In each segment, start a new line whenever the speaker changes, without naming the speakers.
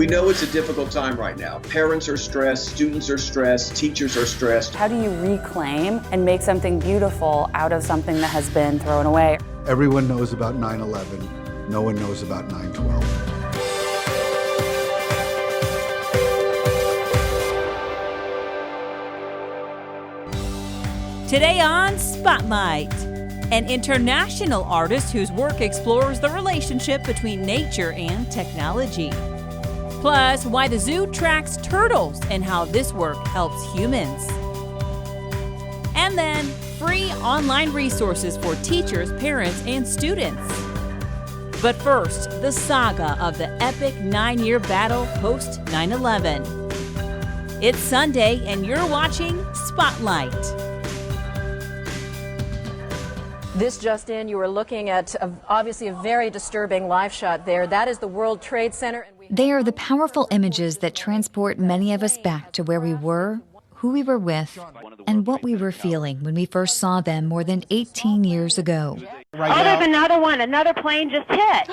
We know it's a difficult time right now. Parents are stressed, students are stressed, teachers are stressed.
How do you reclaim and make something beautiful out of something that has been thrown away?
Everyone knows about 9/11. No one knows about 9/12.
Today on Spotlight, an international artist whose work explores the relationship between nature and technology. Plus, why the zoo tracks turtles and how this work helps humans. And then, free online resources for teachers, parents, and students. But first, the saga of the epic 9-year battle post 9/11. It's Sunday, and you're watching Spotlight.
This just in, you were looking at obviously a very disturbing live shot there. That is the World Trade Center.
They are the powerful images that transport many of us back to where we were, who we were with, and what we were feeling when we first saw them more than 18 years ago.
Oh, there's another one. Another plane just hit.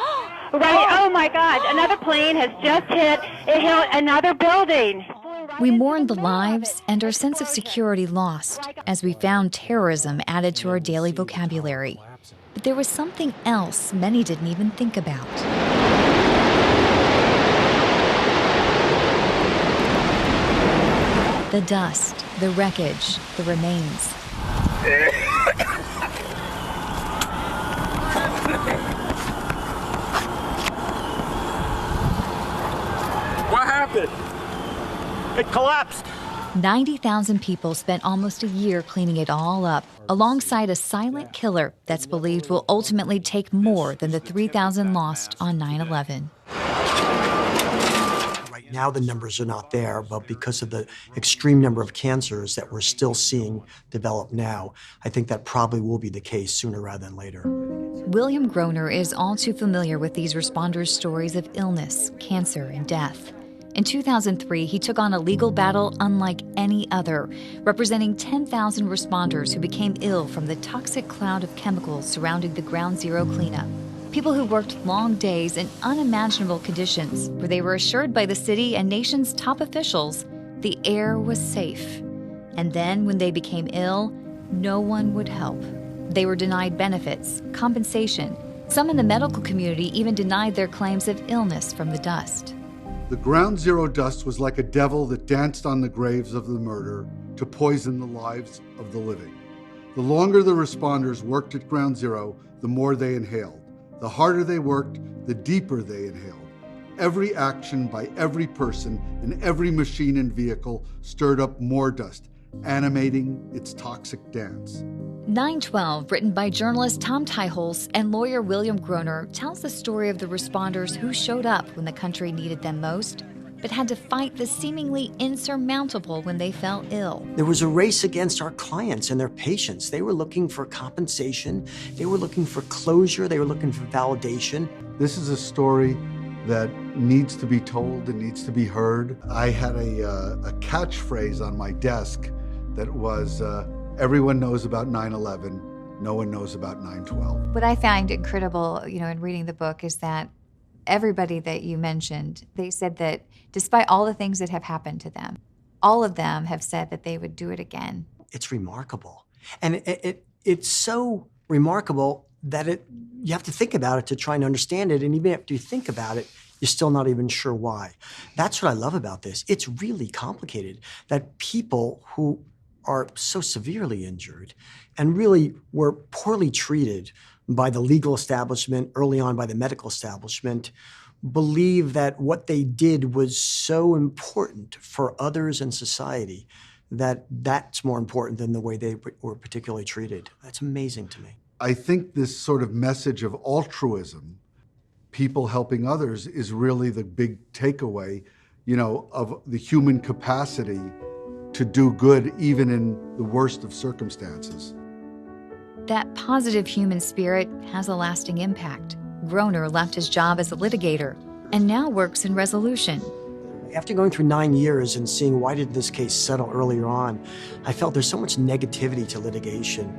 Right. Oh, my God. Another plane has just hit. It hit another building.
We mourned the lives and our sense of security lost as we found terrorism added to our daily vocabulary. But there was something else many didn't even think about. The dust, the wreckage, the remains.
What happened? It collapsed.
90,000 people spent almost a year cleaning it all up, alongside a silent killer that's believed will ultimately take more than the 3,000 lost on 9/11.
Right now the numbers are not there, but because of the extreme number of cancers that we're still seeing develop now, I think that probably will be the case sooner rather than later.
William Groner is all too familiar with these responders' stories of illness, cancer, and death. In 2003, he took on a legal battle unlike any other, representing 10,000 responders who became ill from the toxic cloud of chemicals surrounding the Ground Zero cleanup. People who worked long days in unimaginable conditions, where they were assured by the city and nation's top officials the air was safe. And then, when they became ill, no one would help. They were denied benefits, compensation. Some in the medical community even denied their claims of illness from the dust.
The Ground Zero dust was like a devil that danced on the graves of the murder to poison the lives of the living. The longer the responders worked at Ground Zero, the more they inhaled. The harder they worked, the deeper they inhaled. Every action by every person and every machine and vehicle stirred up more dust, animating its toxic dance.
9/12, written by journalist Tom Tyholz and lawyer William Groner, tells the story of the responders who showed up when the country needed them most, but had to fight the seemingly insurmountable when they fell ill.
There was a race against our clients and their patients. They were looking for compensation. They were looking for closure. They were looking for validation.
This is a story that needs to be told and needs to be heard. I had a catchphrase on my desk that was, everyone knows about 9/11, no one knows about 9/12.
What I find incredible, in reading the book is that everybody that you mentioned, they said that despite all the things that have happened to them, all of them have said that they would do it again.
It's remarkable. And it's so remarkable that you have to think about it to try and understand it. And even after you think about it, you're still not even sure why. That's what I love about this. It's really complicated that people who are so severely injured and really were poorly treated by the legal establishment, early on by the medical establishment, believe that what they did was so important for others in society that that's more important than the way they were particularly treated. That's amazing to me.
I think this sort of message of altruism, people helping others, is really the big takeaway, of the human capacity to do good even in the worst of circumstances.
That positive human spirit has a lasting impact. Groner left his job as a litigator and now works in resolution.
After going through 9 years and seeing why did this case settle earlier on, I felt there's so much negativity to litigation.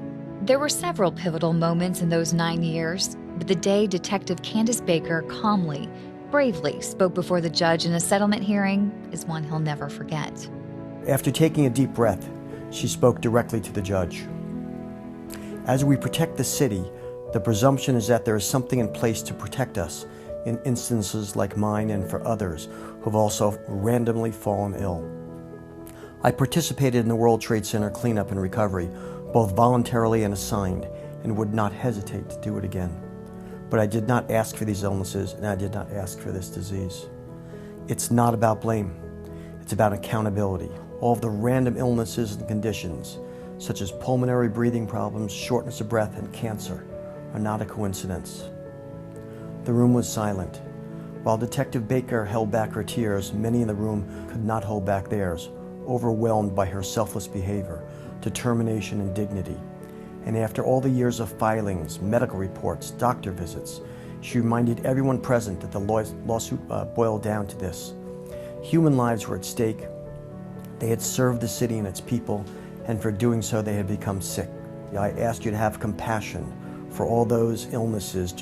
There were several pivotal moments in those 9 years, but the day Detective Candace Baker calmly, bravely spoke before the judge in a settlement hearing is one he'll never forget.
After taking a deep breath, she spoke directly to the judge. As we protect the city, the presumption is that there is something in place to protect us in instances like mine and for others who've also randomly fallen ill. I participated in the World Trade Center cleanup and recovery, both voluntarily and assigned, and would not hesitate to do it again. But I did not ask for these illnesses, and I did not ask for this disease. It's not about blame. It's about accountability. All of the random illnesses and conditions, such as pulmonary breathing problems, shortness of breath, and cancer, are not a coincidence. The room was silent. While Detective Baker held back her tears, many in the room could not hold back theirs, overwhelmed by her selfless behavior, determination, and dignity. And after all the years of filings, medical reports, doctor visits, she reminded everyone present that the lawsuit boiled down to this. Human lives were at stake. They had served the city and its people, and for doing so they had become sick. I ask you to have compassion for all those illnesses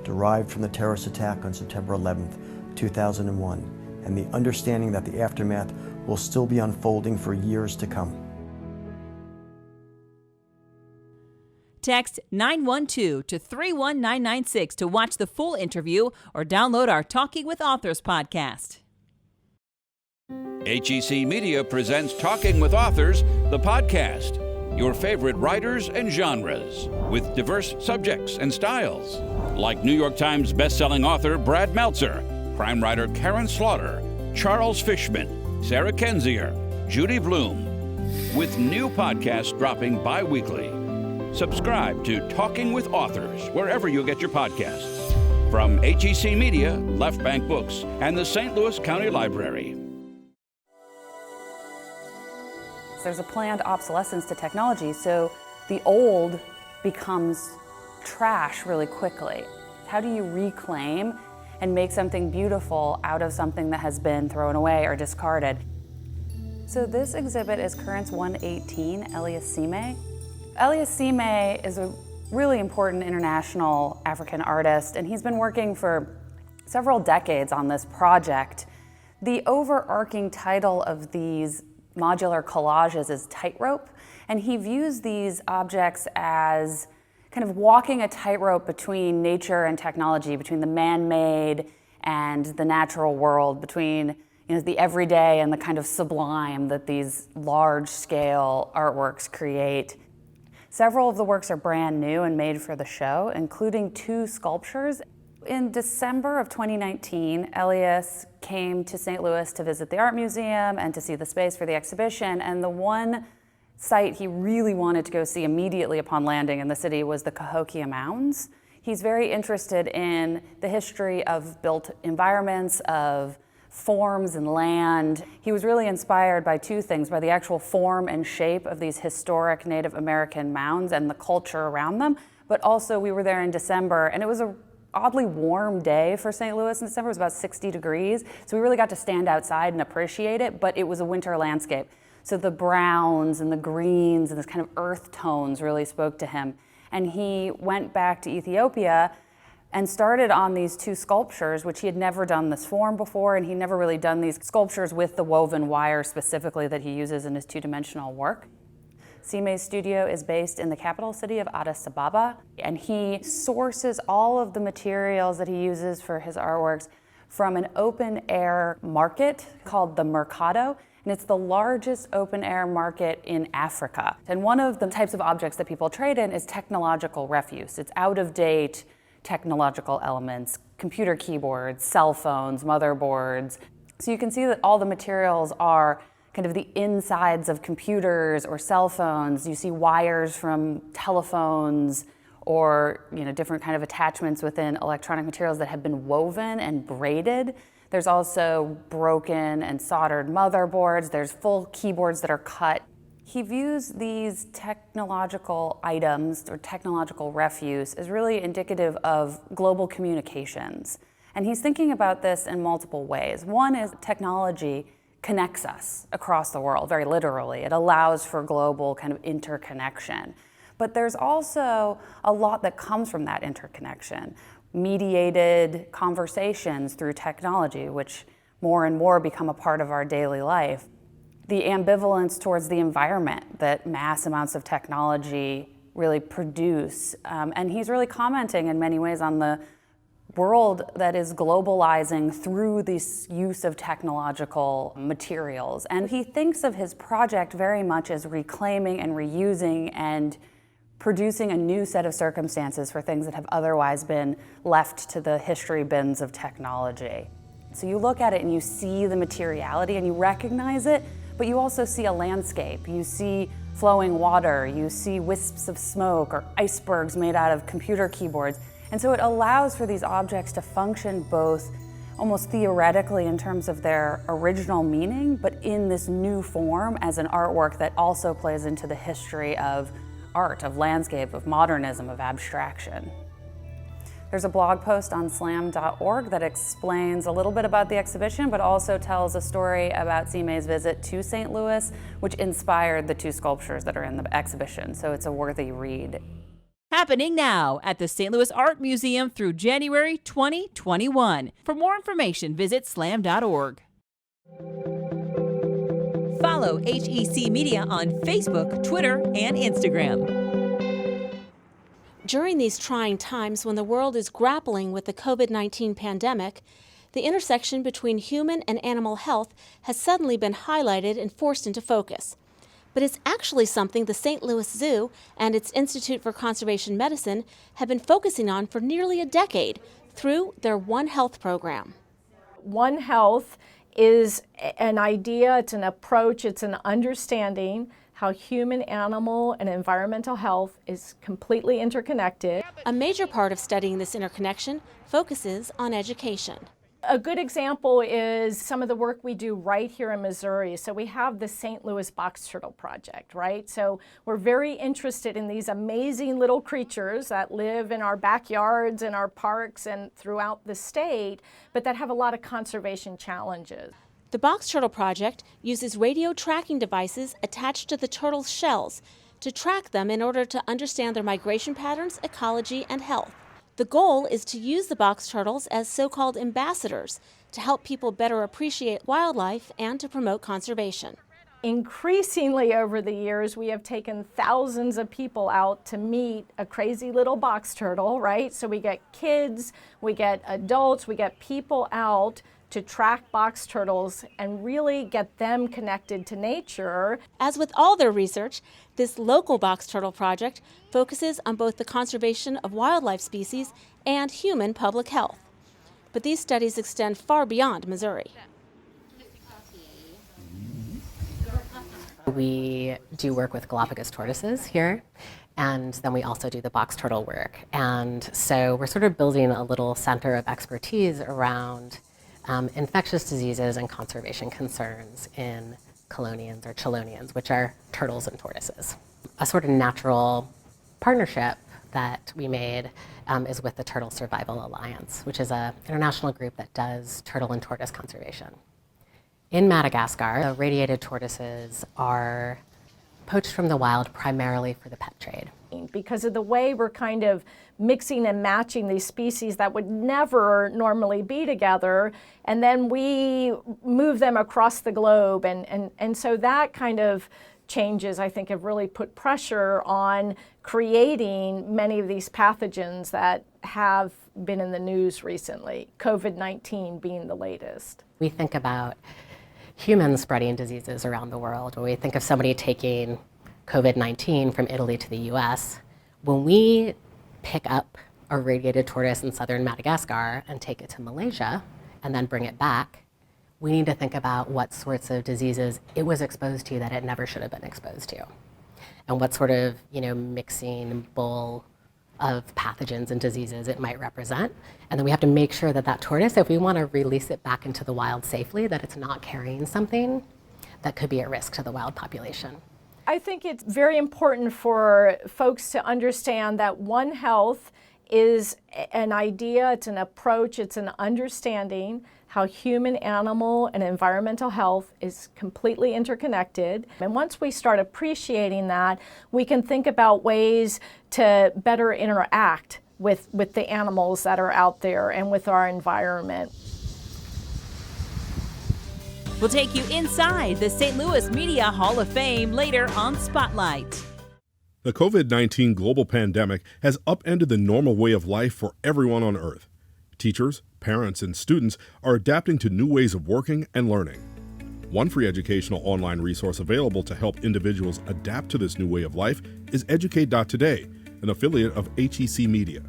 derived from the terrorist attack on September 11th, 2001, and the understanding that the aftermath will still be unfolding for years to come.
Text 912 to 31996 to watch the full interview or download our Talking with Authors podcast.
HEC Media presents Talking with Authors, the podcast. Your favorite writers and genres with diverse subjects and styles. Like New York Times bestselling author Brad Meltzer, crime writer Karen Slaughter, Charles Fishman, Sarah Kendzior, Judy Blume. With new podcasts dropping bi-weekly. Subscribe to Talking with Authors wherever you get your podcasts. From HEC Media, Left Bank Books, and the St. Louis County Library.
There's a planned obsolescence to technology, so the old becomes trash really quickly. How do you reclaim and make something beautiful out of something that has been thrown away or discarded? So this exhibit is Currents 118, Elias Sime. Elias Sime is a really important international African artist, and he's been working for several decades on this project. The overarching title of these modular collages is Tightrope, and he views these objects as kind of walking a tightrope between nature and technology, between the man-made and the natural world, between the everyday and the kind of sublime that these large-scale artworks create. Several of the works are brand new and made for the show, including 2 sculptures. In December of 2019, Elias came to St. Louis to visit the art museum and to see the space for the exhibition, and the one site he really wanted to go see immediately upon landing in the city was the Cahokia Mounds. He's very interested in the history of built environments, of forms and land. He was really inspired by 2 things, by the actual form and shape of these historic Native American mounds and the culture around them, but also we were there in December, and it was a oddly warm day for St. Louis in December. It was about 60 degrees, so we really got to stand outside and appreciate it, but it was a winter landscape. So the browns and the greens and this kind of earth tones really spoke to him. And he went back to Ethiopia and started on these 2 sculptures, which he had never done this form before, and he'd never really done these sculptures with the woven wire specifically that he uses in his 2-dimensional work. Sime's studio is based in the capital city of Addis Ababa, and he sources all of the materials that he uses for his artworks from an open-air market called the Mercado, and it's the largest open-air market in Africa. And one of the types of objects that people trade in is technological refuse. It's out-of-date technological elements, computer keyboards, cell phones, motherboards. So you can see that all the materials are kind of the insides of computers or cell phones. You see wires from telephones or different kind of attachments within electronic materials that have been woven and braided. There's also broken and soldered motherboards. There's full keyboards that are cut. He views these technological items or technological refuse as really indicative of global communications. And he's thinking about this in multiple ways. One is technology connects us across the world, very literally. It allows for global kind of interconnection. But there's also a lot that comes from that interconnection. mediated conversations through technology, which more and more become a part of our daily life. The ambivalence towards the environment that mass amounts of technology really produce. And he's really commenting in many ways on the world that is globalizing through this use of technological materials. And he thinks of his project very much as reclaiming and reusing and producing a new set of circumstances for things that have otherwise been left to the history bins of technology. So you look at it and you see the materiality and you recognize it, but you also see a landscape. You see flowing water, you see wisps of smoke or icebergs made out of computer keyboards. And so it allows for these objects to function both almost theoretically in terms of their original meaning, but in this new form as an artwork that also plays into the history of art, of landscape, of modernism, of abstraction. There's a blog post on slam.org that explains a little bit about the exhibition, but also tells a story about Sime's visit to St. Louis, which inspired the two sculptures that are in the exhibition. So it's a worthy read.
Happening now at the St. Louis Art Museum through January 2021. For more information, visit slam.org. Follow HEC Media on Facebook, Twitter, and Instagram.
During these trying times when the world is grappling with the COVID-19 pandemic, the intersection between human and animal health has suddenly been highlighted and forced into focus. But it's actually something the St. Louis Zoo and its Institute for Conservation Medicine have been focusing on for nearly a decade through their One Health program.
One Health is an idea, it's an approach, it's an understanding how human, animal, and environmental health is completely interconnected.
A major part of studying this interconnection focuses on education.
A good example is some of the work we do right here in Missouri. So we have the St. Louis Box Turtle Project, right? So we're very interested in these amazing little creatures that live in our backyards, in our parks, and throughout the state, but that have a lot of conservation challenges.
The Box Turtle Project uses radio tracking devices attached to the turtles' shells to track them in order to understand their migration patterns, ecology, and health. The goal is to use the box turtles as so-called ambassadors to help people better appreciate wildlife and to promote conservation.
Increasingly over the years, we have taken thousands of people out to meet a crazy little box turtle, right? So we get kids, we get adults, we get people out to track box turtles and really get them connected to nature.
As with all their research, this local box turtle project focuses on both the conservation of wildlife species and human public health. But these studies extend far beyond Missouri.
We do work with Galapagos tortoises here, and then we also do the box turtle work. And so we're sort of building a little center of expertise around infectious diseases and conservation concerns in chelonians or chelonians, which are turtles and tortoises. A sort of natural partnership that we made is with the Turtle Survival Alliance, which is an international group that does turtle and tortoise conservation. In Madagascar, the radiated tortoises are poached from the wild primarily for the pet trade.
Because of the way we're kind of mixing and matching these species that would never normally be together, and then we move them across the globe, and so that kind of changes, I think, have really put pressure on creating many of these pathogens that have been in the news recently, COVID-19 being the latest.
We think about humans spreading diseases around the world. When we think of somebody taking COVID-19 from Italy to the US, when we pick up a radiated tortoise in southern Madagascar and take it to Malaysia and then bring it back, we need to think about what sorts of diseases it was exposed to that it never should have been exposed to, and what sort of mixing bowl of pathogens and diseases it might represent. And then we have to make sure that that tortoise, if we want to release it back into the wild safely, that it's not carrying something that could be at risk to the wild population.
I think it's very important for folks to understand that One Health is an idea, it's an approach, it's an understanding how human, animal, and environmental health is completely interconnected. And once we start appreciating that, we can think about ways to better interact with the animals that are out there and with our environment.
We'll take you inside the St. Louis Media Hall of Fame later on Spotlight.
The COVID-19 global pandemic has upended the normal way of life for everyone on Earth. Teachers, parents, and students are adapting to new ways of working and learning. One free educational online resource available to help individuals adapt to this new way of life is Educate.Today, an affiliate of HEC Media.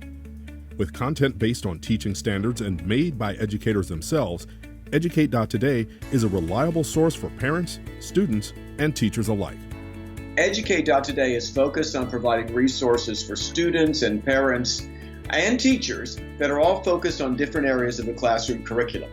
With content based on teaching standards and made by educators themselves, Educate.Today is a reliable source for parents, students, and teachers alike.
Educate.Today is focused on providing resources for students and parents and teachers that are all focused on different areas of the classroom curriculum.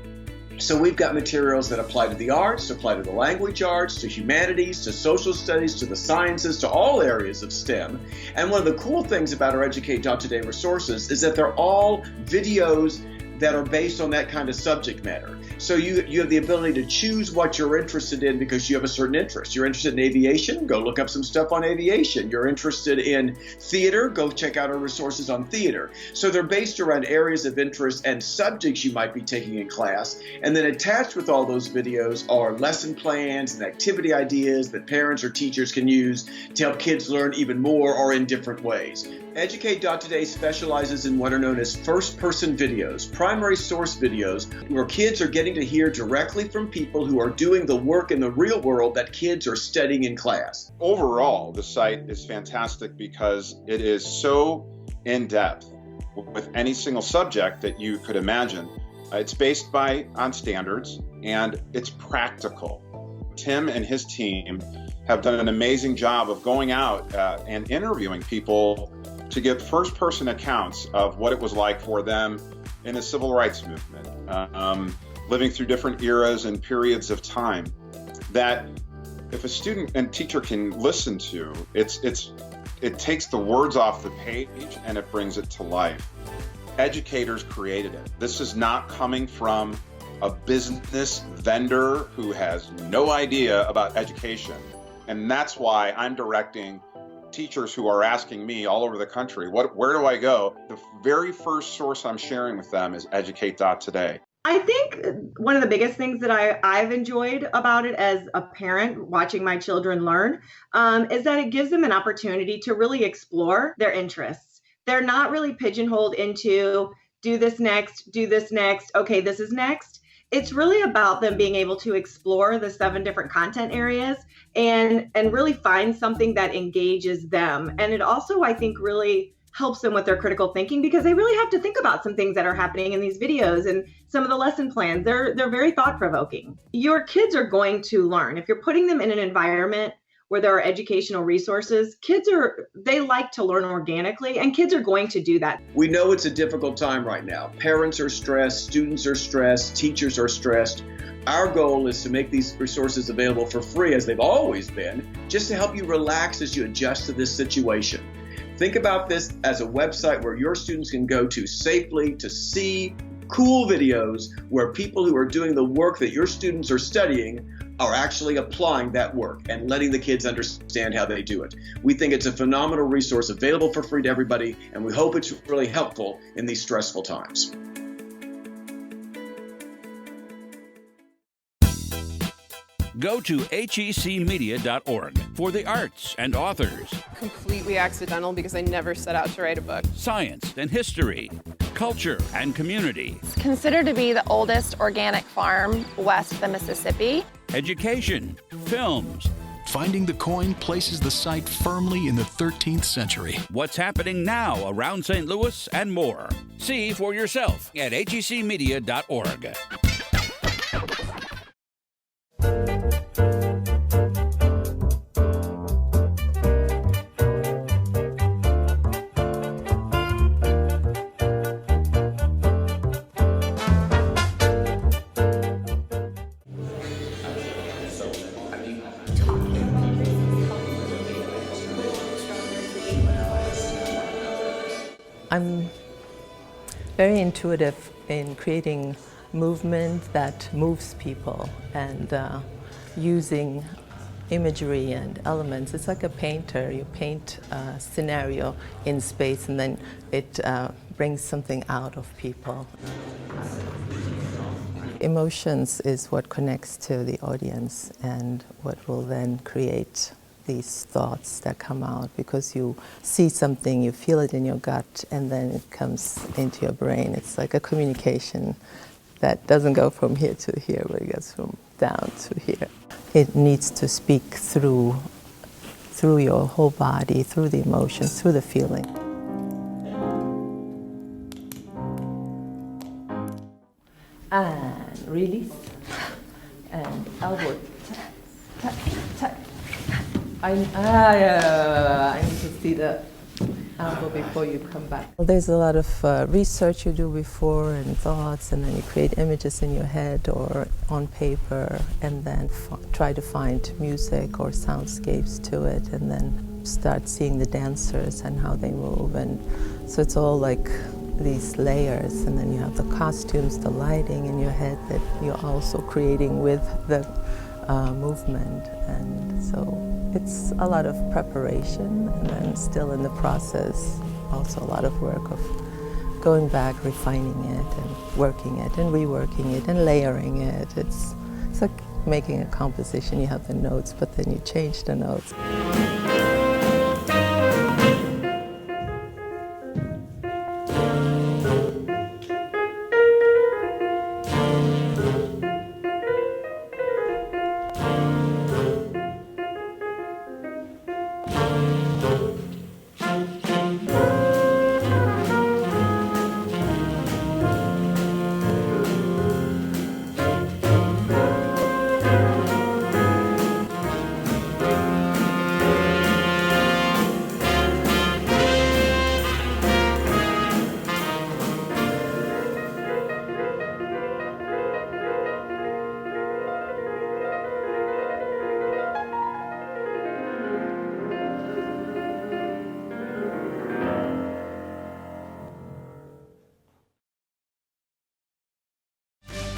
So we've got materials that apply to the arts, apply to the language arts, to humanities, to social studies, to the sciences, to all areas of STEM. And one of the cool things about our Educate.Today resources is that they're all videos that are based on that kind of subject matter. So you have the ability to choose what you're interested in because you have a certain interest. You're interested in aviation? Go look up some stuff on aviation. You're interested in theater? Go check out our resources on theater. So they're based around areas of interest and subjects you might be taking in class. And then attached with all those videos are lesson plans and activity ideas that parents or teachers can use to help kids learn even more or in different ways. Educate.Today specializes in what are known as first-person videos, primary source videos, where kids are getting to hear directly from people who are doing the work in the real world that kids are studying in class.
Overall, the site is fantastic because it is so in-depth with any single subject that you could imagine. It's based on standards, and it's practical. Tim and his team have done an amazing job of going out and interviewing people to give first-person accounts of what it was like for them in the civil rights movement, living through different eras and periods of time that if a student and teacher can listen to, it takes the words off the page and it brings it to life. Educators created it. This is not coming from a business vendor who has no idea about education. And that's why I'm directing teachers who are asking me all over the country, where do I go? The very first source I'm sharing with them is Educate.Today.
I think one of the biggest things that I've enjoyed about it as a parent watching my children learn is that it gives them an opportunity to really explore their interests. They're not really pigeonholed into do this next, okay, this is next. It's really about them being able to explore the 7 different content areas and really find something that engages them. And it also, I think, really helps them with their critical thinking because they really have to think about some things that are happening in these videos and some of the lesson plans. They're very thought-provoking. Your kids are going to learn. If you're putting them in an environment where there are educational resources, they like to learn organically, and kids are going to do that.
We know it's a difficult time right now. Parents are stressed, students are stressed, teachers are stressed. Our goal is to make these resources available for free, as they've always been, just to help you relax as you adjust to this situation. Think about this as a website where your students can go to safely to see cool videos where people who are doing the work that your students are studying are actually applying that work and letting the kids understand how they do it. We think it's a phenomenal resource available for free to everybody, and we hope it's really helpful in these stressful times.
Go to hecmedia.org for the arts and authors,
Completely accidental because I never set out to write a book.
science and history, culture and community,
It's considered to be the oldest organic farm west of the Mississippi.
education, films.
Finding the coin places the site firmly in the 13th century.
What's happening now around St. Louis and more. See for yourself at hecmedia.org.
I'm very intuitive in creating movement that moves people and using imagery and elements. It's like a painter. You paint a scenario in space and then it brings something out of people. Emotions is what connects to the audience and what will then create these thoughts that come out, because you see something, you feel it in your gut, and then it comes into your brain. It's like a communication that doesn't go from here to here, but it goes from down to here. It needs to speak through your whole body, through the emotions, through the feeling. And release, and elbow, tap, tap. I need to see the elbow before you come back. Well, there's a lot of research you do before and thoughts, and then you create images in your head or on paper, and then try to find music or soundscapes to it, and then start seeing the dancers and how they move. And so it's all like these layers, and then you have the costumes, the lighting in your head that you're also creating with the movement. And so it's a lot of preparation, and then still in the process, also a lot of work of going back, refining it, and working it, and reworking it, and layering it. It's like making a composition. You have the notes, but then you change the notes.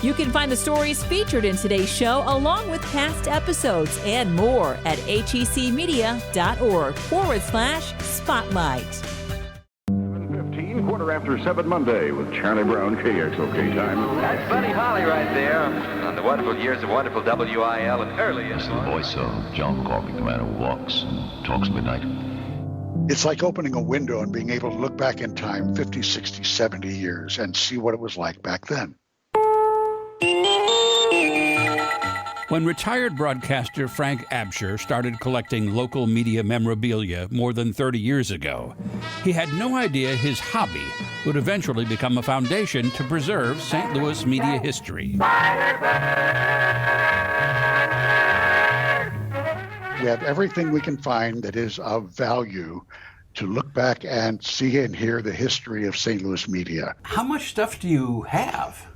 You can find the stories featured in today's show along with past episodes and more at hecmedia.org/spotlight.
7:15, 7:15 Monday with Charlie Brown, KXOK time.
That's Buddy Holly right there on the wonderful years of wonderful WIL and early.
It's the voice of John McCormick, the man who walks and talks midnight.
It's like opening a window and being able to look back in time 50, 60, 70 years and see what it was like back then.
When retired broadcaster Frank Absher started collecting local media memorabilia more than 30 years ago, he had no idea his hobby would eventually become a foundation to preserve St. Louis media history.
We have everything we can find that is of value to look back and see and hear the history of St. Louis media.
How much stuff do you have?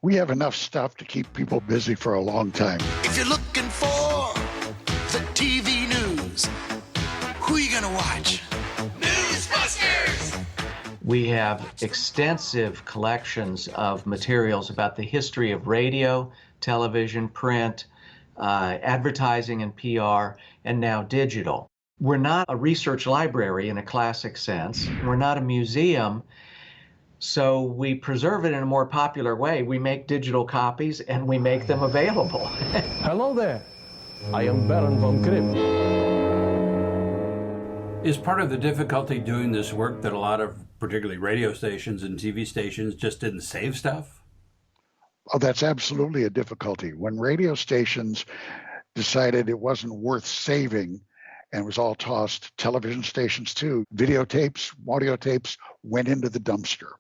We have enough stuff to keep people busy for a long time.
If you're looking for the TV news, who are you gonna watch? Newsbusters!
We have extensive collections of materials about the history of radio, television, print, advertising and PR, and now digital. We're not a research library in a classic sense. We're not a museum. So we preserve it in a more popular way. We make digital copies and we make them available.
Hello there. I am Baron von Grimm.
Is part of the difficulty doing this work that a lot of, particularly radio stations and TV stations, just didn't save stuff?
Oh, that's absolutely a difficulty. When radio stations decided it wasn't worth saving and was all tossed, television stations too, videotapes, audio tapes went into the dumpster.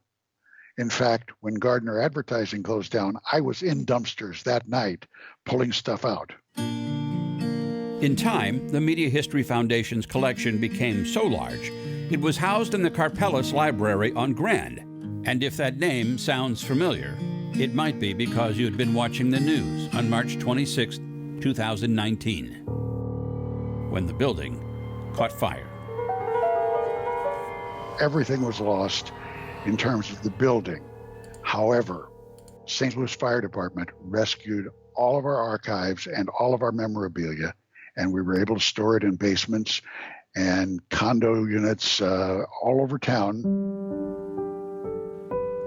In fact, when Gardner Advertising closed down, I was in dumpsters that night pulling stuff out.
In time, the Media History Foundation's collection became so large, it was housed in the Carpellis Library on Grand. And if that name sounds familiar, it might be because you had been watching the news on March 26, 2019, when the building caught fire.
Everything was lost in terms of the building. However, St. Louis Fire Department rescued all of our archives and all of our memorabilia and we were able to store it in basements and condo units all over town.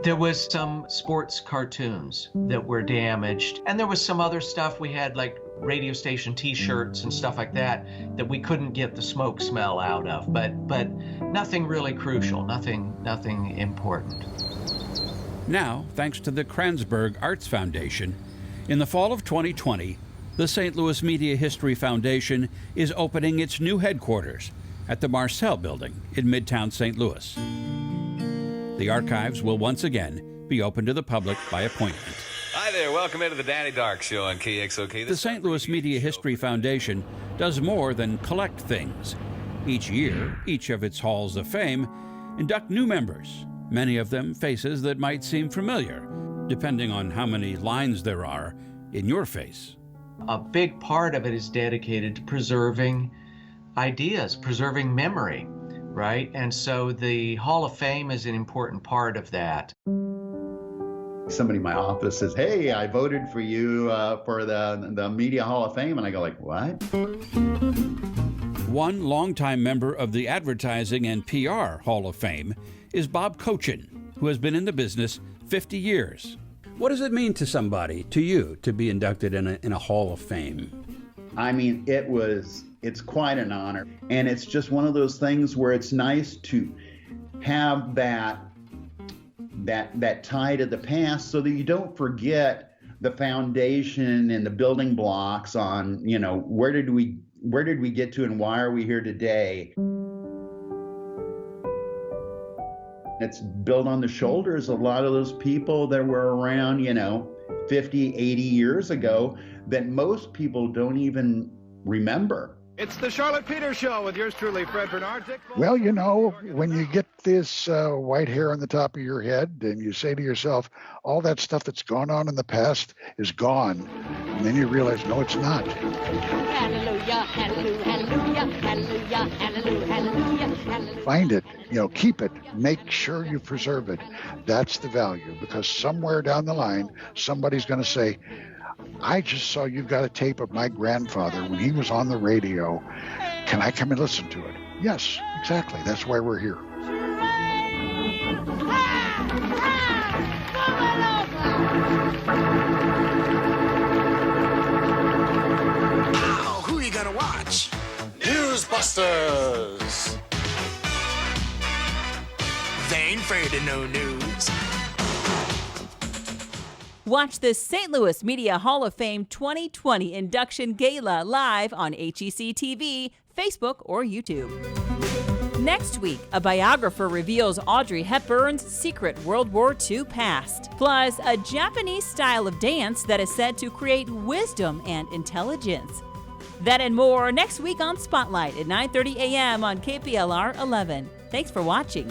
There was some sports cartoons that were damaged, and there was some other stuff. We had like radio station t-shirts and stuff like that we couldn't get the smoke smell out of, but nothing really crucial, nothing important.
Now, thanks to the Kranzberg Arts Foundation, in the fall of 2020, the St. Louis Media History Foundation is opening its new headquarters at the Marcel Building in Midtown St. Louis. The archives will once again be open to the public by appointment.
Hi there, welcome into the Danny Dark Show on KXOK.
The St. Louis Media History Foundation does more than collect things. Each year, each of its halls of fame induct new members, many of them faces that might seem familiar, depending on how many lines there are in your face.
A big part of it is dedicated to preserving ideas, preserving memory, right? And so the Hall of Fame is an important part of that.
Somebody in my office says, "Hey, I voted for you for the Media Hall of Fame," and I go like, "What?"
One longtime member of the Advertising and PR Hall of Fame is Bob Cochin, who has been in the business 50 years. What does it mean to somebody, to you, to be inducted in a Hall of Fame?
I mean, it's quite an honor. And it's just one of those things where it's nice to have that tie to the past so that you don't forget the foundation and the building blocks on, where did we get to and why are we here today? It's built on the shoulders of a lot of those people that were around, 50, 80 years ago that most people don't even remember.
It's the Charlotte Peters Show with yours truly, Fred Bernard.
Well, when you get this white hair on the top of your head and you say to yourself, all that stuff that's gone on in the past is gone. And then you realize, no, it's not.
Hallelujah, hallelujah, hallelujah, hallelujah, hallelujah, hallelujah.
Find it, keep it, make sure you preserve it. That's the value, because somewhere down the line, somebody's going to say, I just saw you've got a tape of my grandfather when he was on the radio. Can I come and listen to it? Yes, exactly. That's why we're here.
Now, who are you gonna watch? Newsbusters! They ain't afraid of no news.
Watch the St. Louis Media Hall of Fame 2020 Induction Gala live on HEC TV, Facebook, or YouTube. Next week, a biographer reveals Audrey Hepburn's secret World War II past, plus a Japanese style of dance that is said to create wisdom and intelligence. That and more next week on Spotlight at 9:30 a.m. on KPLR 11. Thanks for watching.